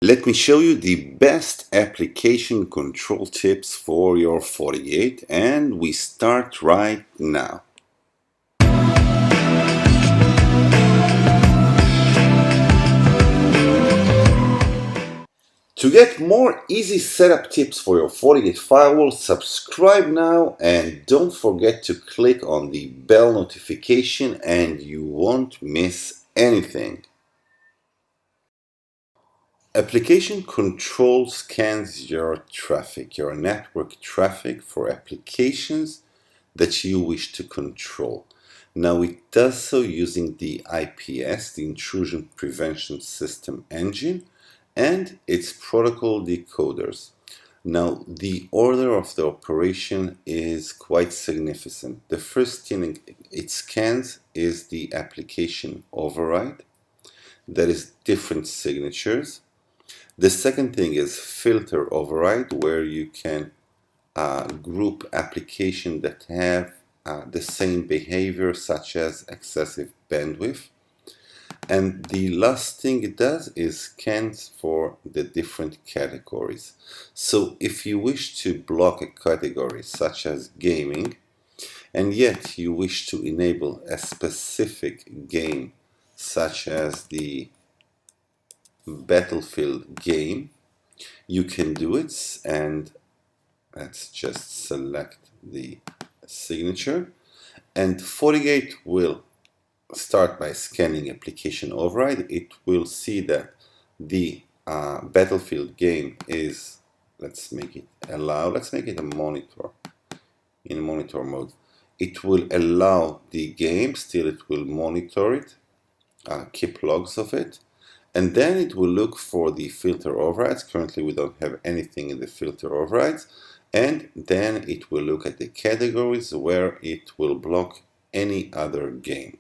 Let me show you the best application control tips for your FortiGate, and we start right now. To get more easy setup tips for your FortiGate firewall, subscribe now and don't forget to click on the bell notification and you won't miss anything. Application control scans your traffic, your network traffic, for applications that you wish to control. Now it does so using the IPS, the Intrusion Prevention System engine, and its protocol decoders. Now the order of the operation is quite significant. The first thing it scans is the application override, that is different signatures. The second thing is filter override, where you can group applications that have the same behavior, such as excessive bandwidth. And the last thing it does is scans for the different categories. So if you wish to block a category such as gaming, and yet you wish to enable a specific game such as the Battlefield game, you can do it. And let's just select the signature, and FortiGate will start by scanning application override. It will see that the Battlefield game is, let's make it allow, let's make it a monitor, in monitor mode. It will allow the game, still it will monitor it, keep logs of it, and then it will look for the filter overrides. Currently we don't have anything in the filter overrides, and then it will look at the categories where it will block any other game.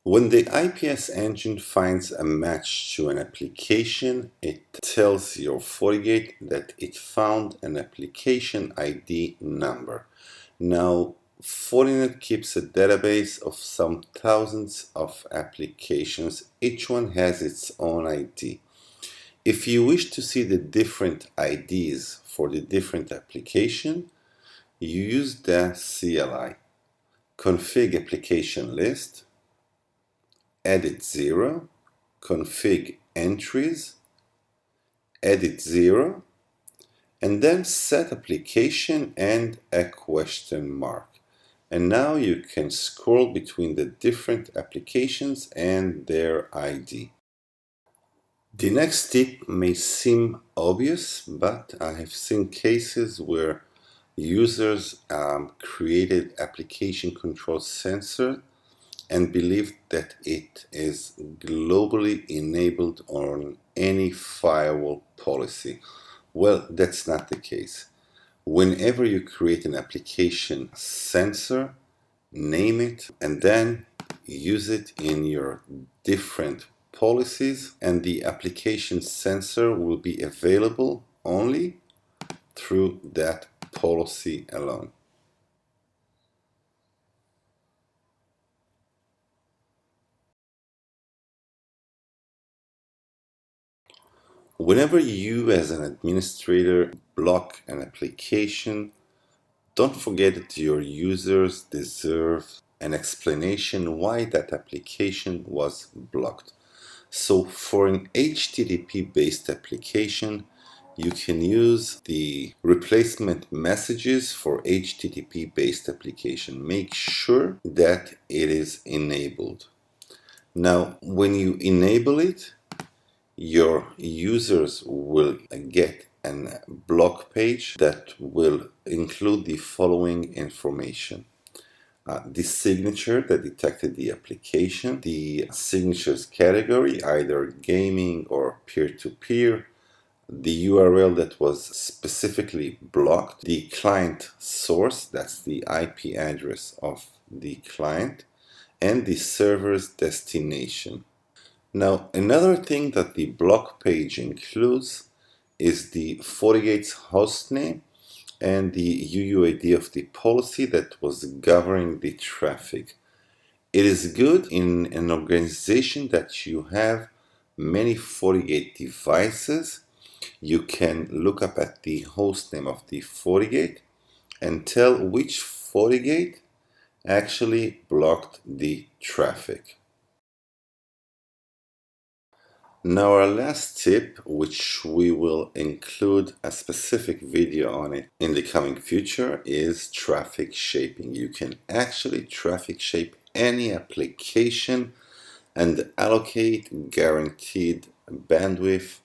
When the IPS engine finds a match to an application, it tells your FortiGate that it found an application ID number. Now, Fortinet keeps a database of some thousands of applications. Each one has its own ID. If you wish to see the different IDs for the different application, you use the CLI, config application list, edit 0, config entries, edit 0, and then set application and a question mark. And now you can scroll between the different applications and their ID. The next tip may seem obvious, but I have seen cases where users created application control sensor and believed that it is globally enabled on any firewall policy. Well, that's not the case. Whenever you create an application sensor, name it, and then use it in your different policies, and the application sensor will be available only through that policy alone. Whenever you as an administrator block an application, don't forget that your users deserve an explanation why that application was blocked. So for an HTTP based application, you can use the replacement messages for HTTP based application. Make sure that it is enabled. Now, when you enable it, your users will get a block page that will include the following information. The signature that detected the application, the signatures category, either gaming or peer-to-peer, the URL that was specifically blocked, the client source, that's the IP address of the client, and the server's destination. Now, another thing that the block page includes is the FortiGate's hostname and the UUID of the policy that was governing the traffic. It is good in an organization that you have many FortiGate devices, you can look up at the host name of the FortiGate and tell which FortiGate actually blocked the traffic. Now our last tip, which we will include a specific video on it in the coming future, is traffic shaping. You can actually traffic shape any application and allocate guaranteed bandwidth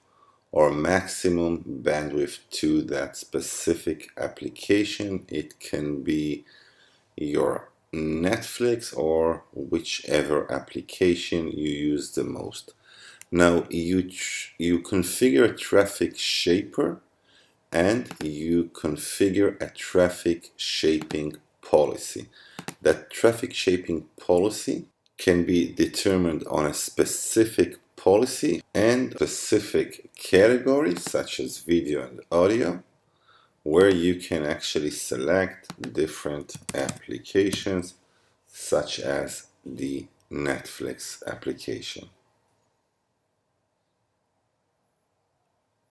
or maximum bandwidth to that specific application. It can be your Netflix or whichever application you use the most. Now you configure a traffic shaper and you configure a traffic shaping policy. That traffic shaping policy can be determined on a specific policy and specific categories such as video and audio, where you can actually select different applications such as the Netflix application.